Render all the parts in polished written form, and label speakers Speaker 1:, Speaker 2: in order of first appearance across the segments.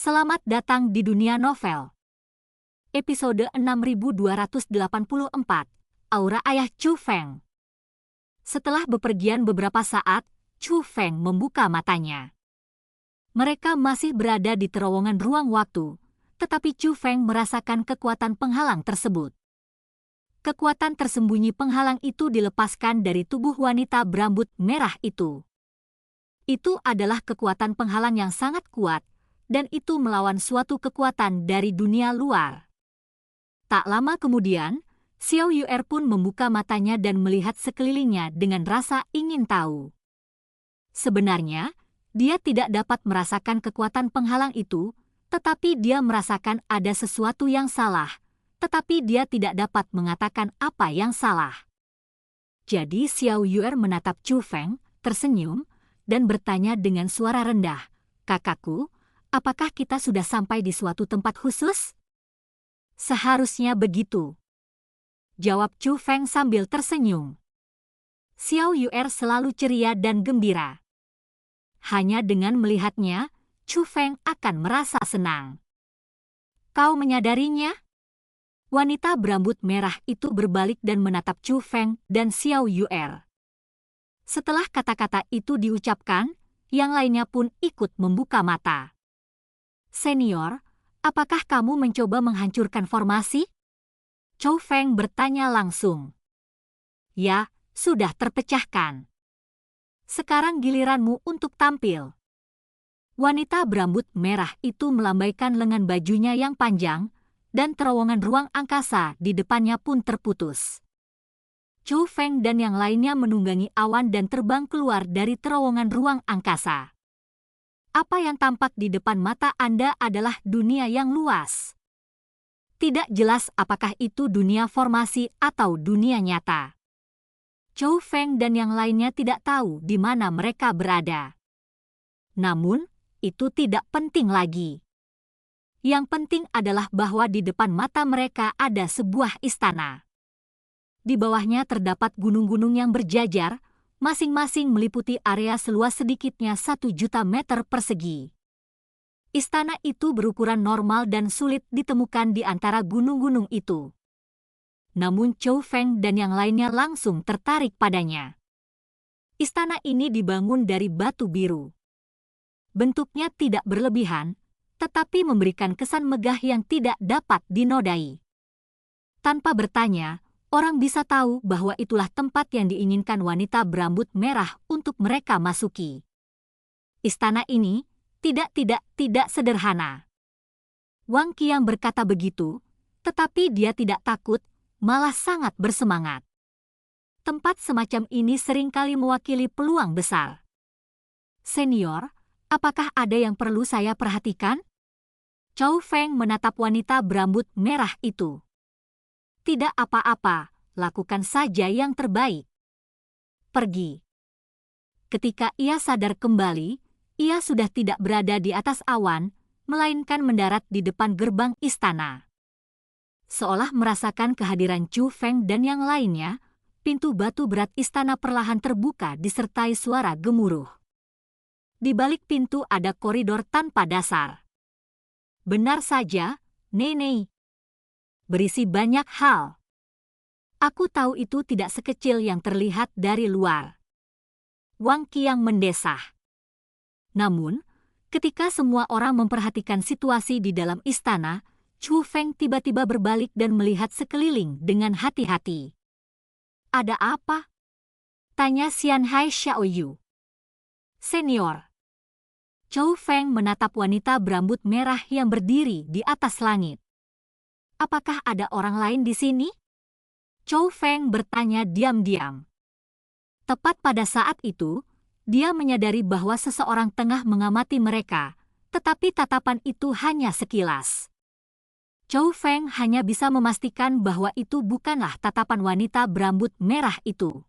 Speaker 1: Selamat datang di dunia novel. Episode 6284, Aura Ayah Chu Feng. Setelah bepergian beberapa saat, Chu Feng membuka matanya. Mereka masih berada di terowongan ruang waktu, tetapi Chu Feng merasakan kekuatan penghalang tersebut. Kekuatan tersembunyi penghalang itu dilepaskan dari tubuh wanita berambut merah itu. Itu adalah kekuatan penghalang yang sangat kuat, dan itu melawan suatu kekuatan dari dunia luar. Tak lama kemudian, Xiao Yu'er pun membuka matanya dan melihat sekelilingnya dengan rasa ingin tahu. Sebenarnya, dia tidak dapat merasakan kekuatan penghalang itu, tetapi dia merasakan ada sesuatu yang salah, tetapi dia tidak dapat mengatakan apa yang salah. Jadi Xiao Yu'er menatap Chu Feng, tersenyum, dan bertanya dengan suara rendah, "Kakakku, apakah kita sudah sampai di suatu tempat khusus?" "Seharusnya begitu," jawab Chu Feng sambil tersenyum. Xiao Yu'er selalu ceria dan gembira. Hanya dengan melihatnya, Chu Feng akan merasa senang. "Kau menyadarinya?" Wanita berambut merah itu berbalik dan menatap Chu Feng dan Xiao Yu'er. Setelah kata-kata itu diucapkan, yang lainnya pun ikut membuka mata. "Senior, apakah kamu mencoba menghancurkan formasi?" Chu Feng bertanya langsung. "Ya, sudah terpecahkan. Sekarang giliranmu untuk tampil." Wanita berambut merah itu melambaikan lengan bajunya yang panjang, dan terowongan ruang angkasa di depannya pun terputus. Chu Feng dan yang lainnya menunggangi awan dan terbang keluar dari terowongan ruang angkasa. Apa yang tampak di depan mata Anda adalah dunia yang luas. Tidak jelas apakah itu dunia formasi atau dunia nyata. Chu Feng dan yang lainnya tidak tahu di mana mereka berada. Namun, itu tidak penting lagi. Yang penting adalah bahwa di depan mata mereka ada sebuah istana. Di bawahnya terdapat gunung-gunung yang berjajar, masing-masing meliputi area seluas sedikitnya 1.000.000 meter persegi. Istana itu berukuran normal dan sulit ditemukan di antara gunung-gunung itu. Namun Chu Feng dan yang lainnya langsung tertarik padanya. Istana ini dibangun dari batu biru. Bentuknya tidak berlebihan, tetapi memberikan kesan megah yang tidak dapat dinodai. Tanpa bertanya, orang bisa tahu bahwa itulah tempat yang diinginkan wanita berambut merah untuk mereka masuki. Istana ini tidak sederhana. Wang Qiang berkata begitu, tetapi dia tidak takut, malah sangat bersemangat. Tempat semacam ini seringkali mewakili peluang besar. "Senior, apakah ada yang perlu saya perhatikan?" Chu Feng menatap wanita berambut merah itu. "Tidak apa-apa, lakukan saja yang terbaik. Pergi." Ketika ia sadar kembali, ia sudah tidak berada di atas awan, melainkan mendarat di depan gerbang istana. Seolah merasakan kehadiran Chu Feng dan yang lainnya, pintu batu berat istana perlahan terbuka disertai suara gemuruh. Di balik pintu ada koridor tanpa dasar. Benar saja, Nenek. Berisi banyak hal. Aku tahu itu tidak sekecil yang terlihat dari luar. Wang Qiang mendesah. Namun, ketika semua orang memperhatikan situasi di dalam istana, Chu Feng tiba-tiba berbalik dan melihat sekeliling dengan hati-hati. "Ada apa?" tanya Xianhai Xiaoyu. "Senior." Chu Feng menatap wanita berambut merah yang berdiri di atas langit. "Apakah ada orang lain di sini?" Chu Feng bertanya diam-diam. Tepat pada saat itu, dia menyadari bahwa seseorang tengah mengamati mereka, tetapi tatapan itu hanya sekilas. Chu Feng hanya bisa memastikan bahwa itu bukanlah tatapan wanita berambut merah itu.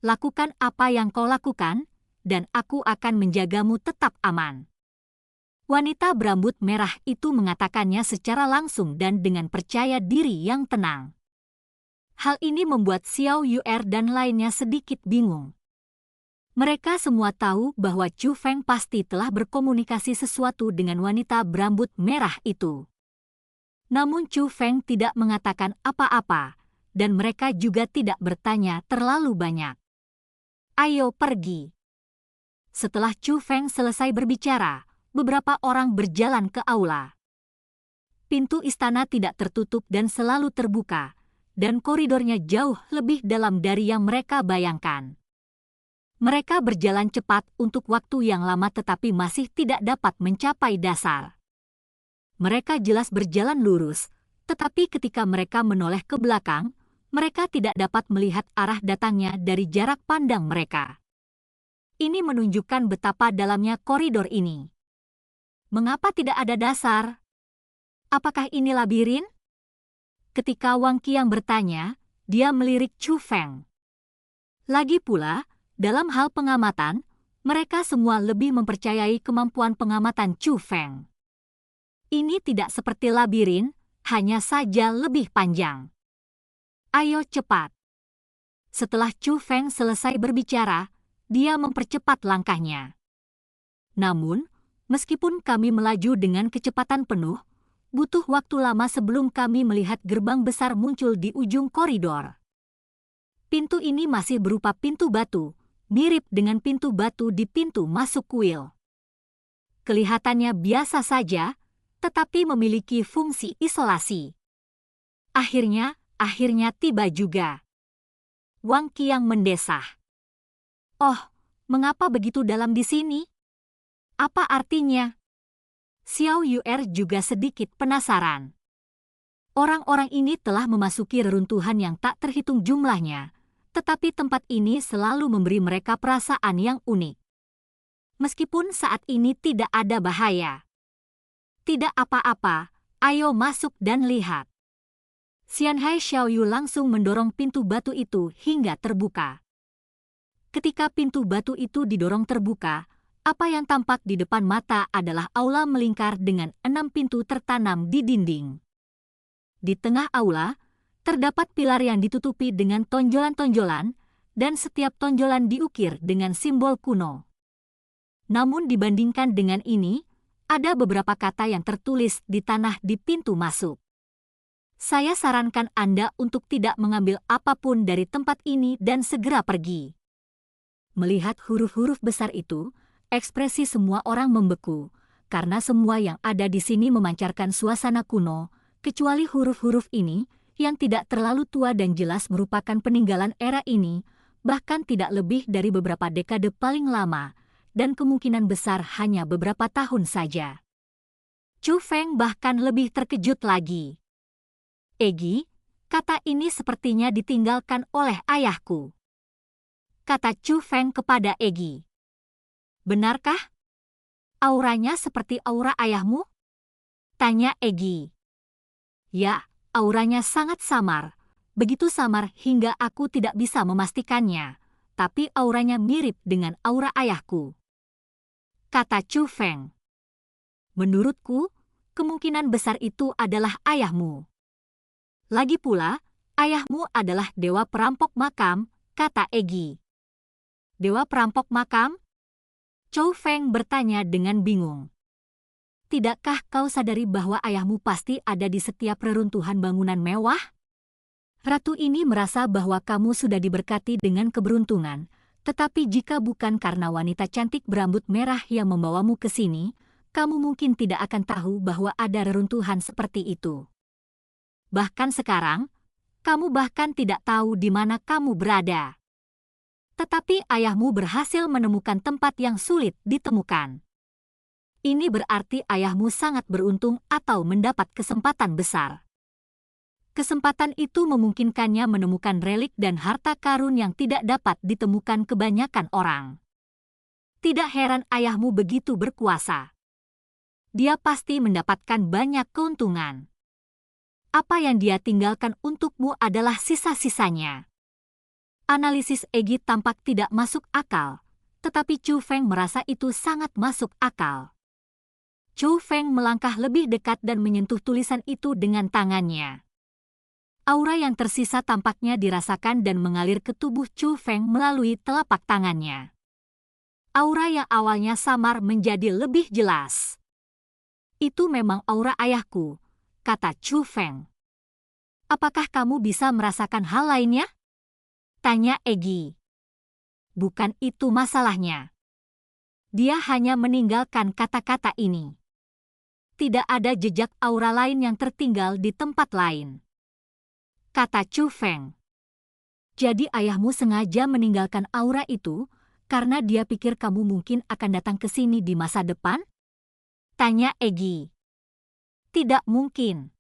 Speaker 1: "Lakukan apa yang kau lakukan, dan aku akan menjagamu tetap aman." Wanita berambut merah itu mengatakannya secara langsung dan dengan percaya diri yang tenang. Hal ini membuat Xiao Yu'er dan lainnya sedikit bingung. Mereka semua tahu bahwa Chu Feng pasti telah berkomunikasi sesuatu dengan wanita berambut merah itu. Namun Chu Feng tidak mengatakan apa-apa, dan mereka juga tidak bertanya terlalu banyak. Ayo pergi. Setelah Chu Feng selesai berbicara, beberapa orang berjalan ke aula. Pintu istana tidak tertutup dan selalu terbuka, dan koridornya jauh lebih dalam dari yang mereka bayangkan. Mereka berjalan cepat untuk waktu yang lama tetapi masih tidak dapat mencapai dasar. Mereka jelas berjalan lurus, tetapi ketika mereka menoleh ke belakang, mereka tidak dapat melihat arah datangnya dari jarak pandang mereka. Ini menunjukkan betapa dalamnya koridor ini. Mengapa tidak ada dasar? Apakah ini labirin? Ketika Wang Qiang bertanya, dia melirik Chu Feng. Lagi pula, dalam hal pengamatan, mereka semua lebih mempercayai kemampuan pengamatan Chu Feng. Ini tidak seperti labirin, hanya saja lebih panjang. Ayo cepat. Setelah Chu Feng selesai berbicara, dia mempercepat langkahnya. Namun, meskipun kami melaju dengan kecepatan penuh, butuh waktu lama sebelum kami melihat gerbang besar muncul di ujung koridor. Pintu ini masih berupa pintu batu, mirip dengan pintu batu di pintu masuk kuil. Kelihatannya biasa saja, tetapi memiliki fungsi isolasi. Akhirnya tiba juga. Wang Qiang mendesah. Oh, mengapa begitu dalam di sini? Apa artinya? Xiao Yuer juga sedikit penasaran. Orang-orang ini telah memasuki reruntuhan yang tak terhitung jumlahnya, tetapi tempat ini selalu memberi mereka perasaan yang unik. Meskipun saat ini tidak ada bahaya. Tidak apa-apa, ayo masuk dan lihat. Xianhai Xiaoyu langsung mendorong pintu batu itu hingga terbuka. Ketika pintu batu itu didorong terbuka, apa yang tampak di depan mata adalah aula melingkar dengan 6 pintu tertanam di dinding. Di tengah aula, terdapat pilar yang ditutupi dengan tonjolan-tonjolan, dan setiap tonjolan diukir dengan simbol kuno. Namun dibandingkan dengan ini, ada beberapa kata yang tertulis di tanah di pintu masuk. Saya sarankan Anda untuk tidak mengambil apapun dari tempat ini dan segera pergi. Melihat huruf-huruf besar itu, ekspresi semua orang membeku, karena semua yang ada di sini memancarkan suasana kuno, kecuali huruf-huruf ini, yang tidak terlalu tua dan jelas merupakan peninggalan era ini, bahkan tidak lebih dari beberapa dekade paling lama, dan kemungkinan besar hanya beberapa tahun saja. Chu Feng bahkan lebih terkejut lagi. Egi, kata ini sepertinya ditinggalkan oleh ayahku. Kata Chu Feng kepada Egi. Benarkah? Auranya seperti aura ayahmu? Tanya Egi. Ya, auranya sangat samar. Begitu samar hingga aku tidak bisa memastikannya, tapi auranya mirip dengan aura ayahku. Kata Chu Feng. Menurutku, kemungkinan besar itu adalah ayahmu. Lagi pula, ayahmu adalah dewa perampok makam, kata Egi. Dewa perampok makam? Chu Feng bertanya dengan bingung. Tidakkah kau sadari bahwa ayahmu pasti ada di setiap reruntuhan bangunan mewah? Ratu ini merasa bahwa kamu sudah diberkati dengan keberuntungan, tetapi jika bukan karena wanita cantik berambut merah yang membawamu ke sini, kamu mungkin tidak akan tahu bahwa ada reruntuhan seperti itu. Bahkan sekarang, kamu bahkan tidak tahu di mana kamu berada. Tetapi ayahmu berhasil menemukan tempat yang sulit ditemukan. Ini berarti ayahmu sangat beruntung atau mendapat kesempatan besar. Kesempatan itu memungkinkannya menemukan relik dan harta karun yang tidak dapat ditemukan kebanyakan orang. Tidak heran ayahmu begitu berkuasa. Dia pasti mendapatkan banyak keuntungan. Apa yang dia tinggalkan untukmu adalah sisa-sisanya. Analisis Egi tampak tidak masuk akal, tetapi Chu Feng merasa itu sangat masuk akal. Chu Feng melangkah lebih dekat dan menyentuh tulisan itu dengan tangannya. Aura yang tersisa tampaknya dirasakan dan mengalir ke tubuh Chu Feng melalui telapak tangannya. Aura yang awalnya samar menjadi lebih jelas. Itu memang aura ayahku, kata Chu Feng. Apakah kamu bisa merasakan hal lainnya? Tanya Egi. Bukan itu masalahnya. Dia hanya meninggalkan kata-kata ini. Tidak ada jejak aura lain yang tertinggal di tempat lain. Kata Chu Feng. Jadi ayahmu sengaja meninggalkan aura itu karena dia pikir kamu mungkin akan datang ke sini di masa depan? Tanya Egi. Tidak mungkin.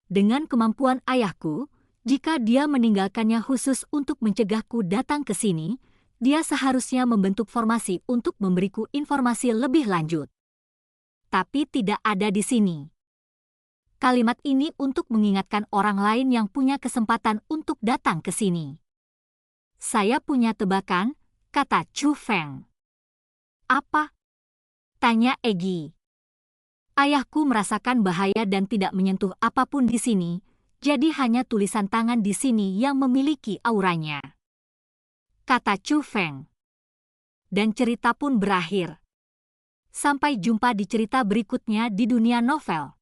Speaker 1: Dengan kemampuan ayahku, jika dia meninggalkannya khusus untuk mencegahku datang ke sini, dia seharusnya membentuk formasi untuk memberiku informasi lebih lanjut. Tapi tidak ada di sini. Kalimat ini untuk mengingatkan orang lain yang punya kesempatan untuk datang ke sini. Saya punya tebakan, kata Chu Feng. Apa? Tanya Egi. Ayahku merasakan bahaya dan tidak menyentuh apapun di sini, jadi hanya tulisan tangan di sini yang memiliki auranya. Kata Chu Feng. Dan cerita pun berakhir. Sampai jumpa di cerita berikutnya di dunia novel.